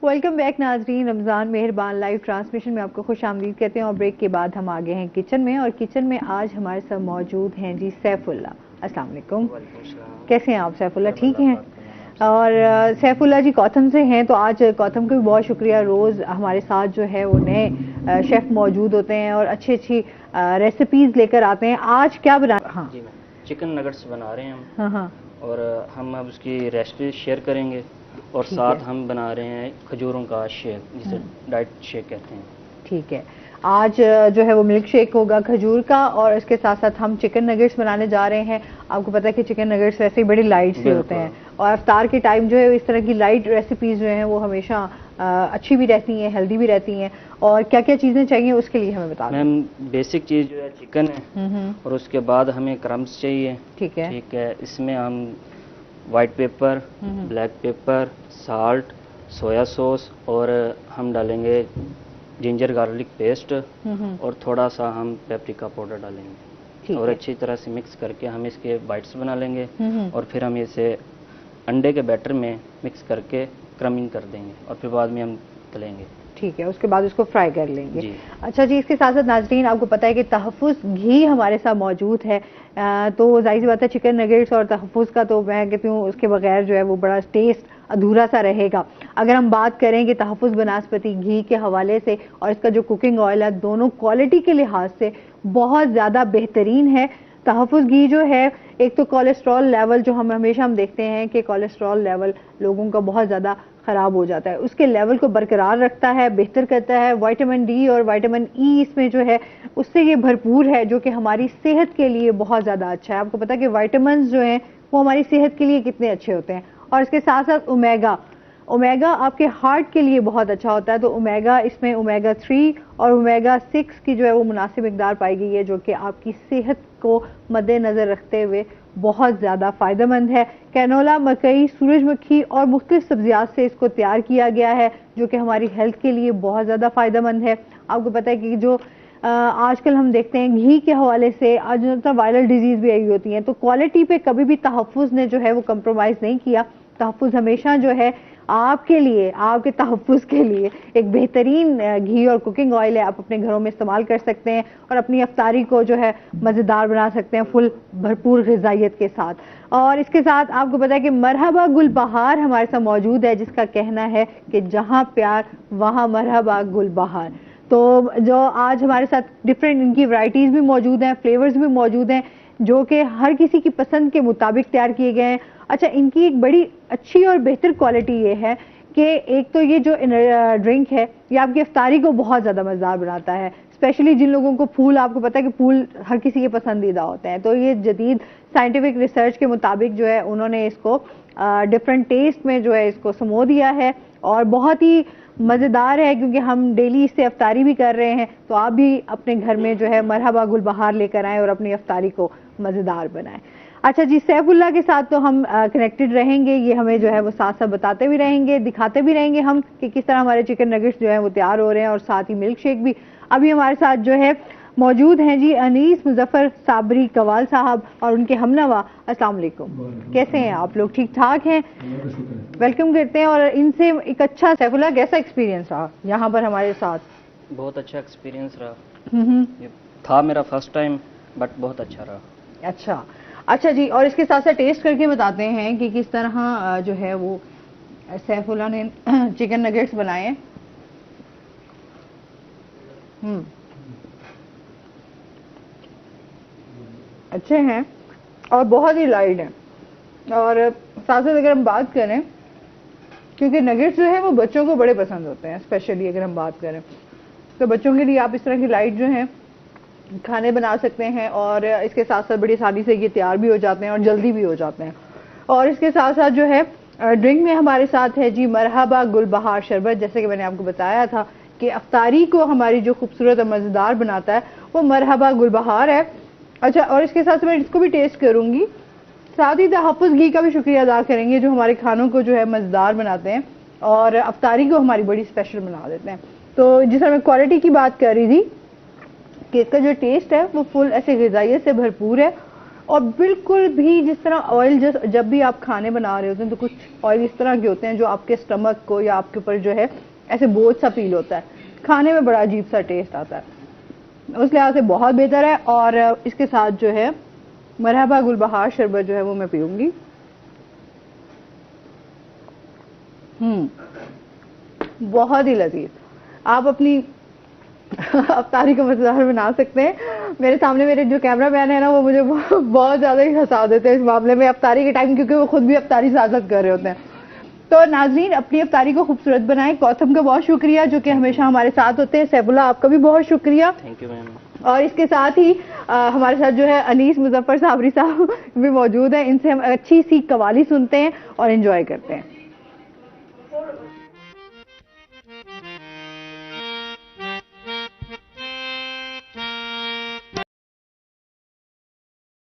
Welcome back नाजरीन। रमज़ान मेहरबान live transmission में आपको खुश आमदीद कहते हैं और ब्रेक के बाद हम आ गए हैं किचन में। और किचन में आज हमारे साथ मौजूद हैं जी सैफुल्ला। अस्सलाम वालेकुम। कैसे हैं आप सैफुल्ला? ठीक हैं। और सैफुल्ला जी कौथम से हैं, तो आज कौथम का भी बहुत शुक्रिया। रोज़ हमारे साथ जो है वो नए शेफ़ मौजूद होते हैं और अच्छी अच्छी रेसिपीज़ लेकर आते हैं। आज क्या बना? हाँ जी, मैं चिकन नगेट्स बना रहे हैं हम। हाँ हाँ। और हम अब उसकी रेसिपी शेयर करेंगे और साथ हम बना रहे हैं खजूरों का शेक, जिसे डाइट शेक कहते हैं। ठीक है। आज जो है वो मिल्क शेक होगा खजूर का, और इसके साथ साथ हम चिकन नगेट्स बनाने जा रहे हैं। आपको पता है कि चिकन नगेट्स वैसे ही बड़ी लाइट से होते हैं और अफ्तार के टाइम जो है इस तरह की लाइट रेसिपीज़ जो हैं वो हमेशा अच्छी भी रहती हैं, हेल्दी भी रहती हैं। और क्या क्या चीज़ें चाहिए उसके लिए हमें बता दें। मैम बेसिक चीज़ जो है चिकन है और उसके बाद हमें क्रम्स चाहिए। ठीक है। इसमें हम white paper, black pepper, salt, soya sauce और हम डालेंगे जिंजर गार्लिक पेस्ट और थोड़ा सा हम पेपरिका पाउडर डालेंगे और अच्छी तरह से मिक्स करके हम इसके बाइट्स बना लेंगे और फिर हम इसे अंडे के बैटर में मिक्स करके क्रमिंग कर देंगे और फिर बाद में हम तलेंगे। ठीक है, उसके बाद उसको फ्राई कर लेंगे जी। अच्छा जी, इसके साथ साथ नाजरीन आपको पता है कि तहफ़्फ़ुज़ घी हमारे साथ मौजूद है। तो जाहिर सी बात है चिकन नगेट्स और तहफ़्फ़ुज़ का तो मैं कहती हूँ उसके बगैर जो है वो बड़ा टेस्ट अधूरा सा रहेगा। अगर हम बात करें कि तहफ़्फ़ुज़ बनास्पति घी के हवाले से और इसका जो कुकिंग ऑयल है, दोनों क्वालिटी के लिहाज से बहुत ज़्यादा बेहतरीन है। तहफ़्फ़ुज़ घी जो है, एक तो कोलेस्ट्रॉल लेवल जो हम हमेशा देखते हैं कि कोलेस्ट्रॉल लेवल लोगों का बहुत ज़्यादा ख़राब हो जाता है, उसके लेवल को बरकरार रखता है, बेहतर करता है। विटामिन डी और विटामिन ई इसमें जो है उससे ये भरपूर है, जो कि हमारी सेहत के लिए बहुत ज़्यादा अच्छा है। आपको पता है कि विटामिन्स जो हैं वो हमारी सेहत के लिए कितने अच्छे होते हैं। और इसके साथ साथ ओमेगा आपके हार्ट के लिए बहुत अच्छा होता है। तो ओमेगा, इसमें ओमेगा 3 और ओमेगा 6 की जो है वो मुनासिब मिकदार पाई गई है, जो कि आपकी सेहत को मद्देनज़र रखते हुए बहुत ज़्यादा फ़ायदेमंद है। कैनोला, मकई, सूरजमुखी और मुख्तलिफ सब्जियात से इसको तैयार किया गया है, जो कि हमारी हेल्थ के लिए बहुत ज़्यादा फ़ायदेमंद है। आपको पता है कि जो आजकल हम देखते हैं घी के हवाले से आज वायरल डिजीज़ भी आई होती हैं, तो क्वालिटी पे कभी भी तहफ़्फ़ुज़ ने जो है वो कंप्रोमाइज़ नहीं किया। तहफ़्फ़ुज़ हमेशा जो है आपके लिए, आपके तहफ़्फ़ुज़ के लिए एक बेहतरीन घी और कुकिंग ऑयल है। आप अपने घरों में इस्तेमाल कर सकते हैं और अपनी अफ्तारी को जो है मज़ेदार बना सकते हैं फुल भरपूर ग़िज़ाइयत के साथ। और इसके साथ आपको पता है कि मरहबा गुलबहार हमारे साथ मौजूद है, जिसका कहना है कि जहाँ प्यार वहाँ मरहबा गुलबहार। तो जो आज हमारे साथ डिफरेंट इनकी वैरायटीज़ भी मौजूद हैं, फ्लेवर्स भी मौजूद हैं, जो कि हर किसी की पसंद के मुताबिक तैयार किए गए हैं। अच्छा, इनकी एक बड़ी अच्छी और बेहतर क्वालिटी ये है कि एक तो ये जो ड्रिंक है ये आपकी इफ्तारी को बहुत ज़्यादा मज़ेदार बनाता है, स्पेशली जिन लोगों को फूल, आपको पता है कि फूल हर किसी के पसंदीदा होते हैं। तो ये जदीद साइंटिफिक रिसर्च के मुताबिक जो है उन्होंने इसको डिफरेंट टेस्ट में जो है इसको समो दिया है और बहुत ही मज़ेदार है, क्योंकि हम डेली इससे अफ्तारी भी कर रहे हैं। तो आप भी अपने घर में जो है मरहबा गुलबहार लेकर आएँ और अपनी अफ्तारी को मज़ेदार बनाएं। अच्छा जी, सैफुल्ला के साथ तो हम कनेक्टेड रहेंगे, ये हमें जो है वो साथ साथ बताते भी रहेंगे, दिखाते भी रहेंगे हम कि किस तरह हमारे चिकन नगेट्स जो है वो तैयार हो रहे हैं, और साथ ही मिल्क शेक भी। अभी हमारे साथ जो है मौजूद हैं जी अनीस मुजफ्फर साबरी कवाल साहब और उनके हमनवा। अस्सलाम वालेकुम, कैसे हैं आप लोग? ठीक ठाक हैं? वेलकम करते हैं। और इनसे एक अच्छा, सैफुल्ला कैसा एक्सपीरियंस रहा यहाँ पर हमारे साथ? बहुत अच्छा एक्सपीरियंस रहा। ये था मेरा फर्स्ट टाइम, बट बहुत अच्छा रहा। अच्छा जी, और इसके साथ साथ टेस्ट करके बताते हैं कि किस तरह जो है वो सैफुल्ला ने चिकन नगेट्स बनाए। अच्छे हैं और बहुत ही लाइट हैं। और साथ साथ अगर हम बात करें, क्योंकि नगेट्स जो है वो बच्चों को बड़े पसंद होते हैं, स्पेशली अगर हम बात करें तो बच्चों के लिए आप इस तरह की लाइट जो है खाने बना सकते हैं और इसके साथ साथ बड़ी आसानी से ये तैयार भी हो जाते हैं और जल्दी भी हो जाते हैं। और इसके साथ साथ जो है ड्रिंक में हमारे साथ है जी मरहबा गुलबहार शरबत। जैसे कि मैंने आपको बताया था कि अफ्तारी को हमारी जो खूबसूरत और मज़ेदार बनाता है वो मरहबा गुलबहार है। अच्छा, और इसके साथ मैं इसको भी टेस्ट करूँगी, साथ ही तहफ़्फ़ुज़ घी का भी शुक्रिया अदा करेंगे जो हमारे खानों को जो है मज़ेदार बनाते हैं और अफ्तारी को हमारी बड़ी स्पेशल बना देते हैं। तो जिस तरह मैं क्वालिटी की बात कर रही थी कि इसका जो टेस्ट है वो फुल ऐसे ग़िज़ाइयत से भरपूर है और बिल्कुल भी जिस तरह ऑयल जब भी आप खाने बना रहे होते हैं तो कुछ ऑयल इस तरह के होते हैं जो आपके स्टमक को या आपके ऊपर जो है ऐसे बोझ सा फील होता है, खाने में बड़ा अजीब सा टेस्ट आता है, उस लिहाज से बहुत बेहतर है। और इसके साथ जो है मरहबा गुलबहार शरबत जो है वो मैं पीऊंगी। बहुत ही लजीज। आप अपनी अफ्तारी का मजेदार बना सकते हैं। मेरे सामने मेरे जो कैमरा मैन है ना वो मुझे बहुत ज्यादा ही हंसा देते हैं इस मामले में अफ्तारी के टाइम, क्योंकि वो खुद भी अफ्तारी साजत कर रहे होते हैं। तो नाजरीन अपनी अफ्तारी को खूबसूरत बनाएं। गौतम का बहुत शुक्रिया जो कि हमेशा हमारे साथ होते हैं। सैफुल्ला आपका भी बहुत शुक्रिया। Thank you ma'am. और इसके साथ ही हमारे साथ जो है अनीस मुजफ्फर साबरी साहब भी मौजूद हैं। इनसे हम अच्छी सी कवाली सुनते हैं और एंजॉय करते हैं।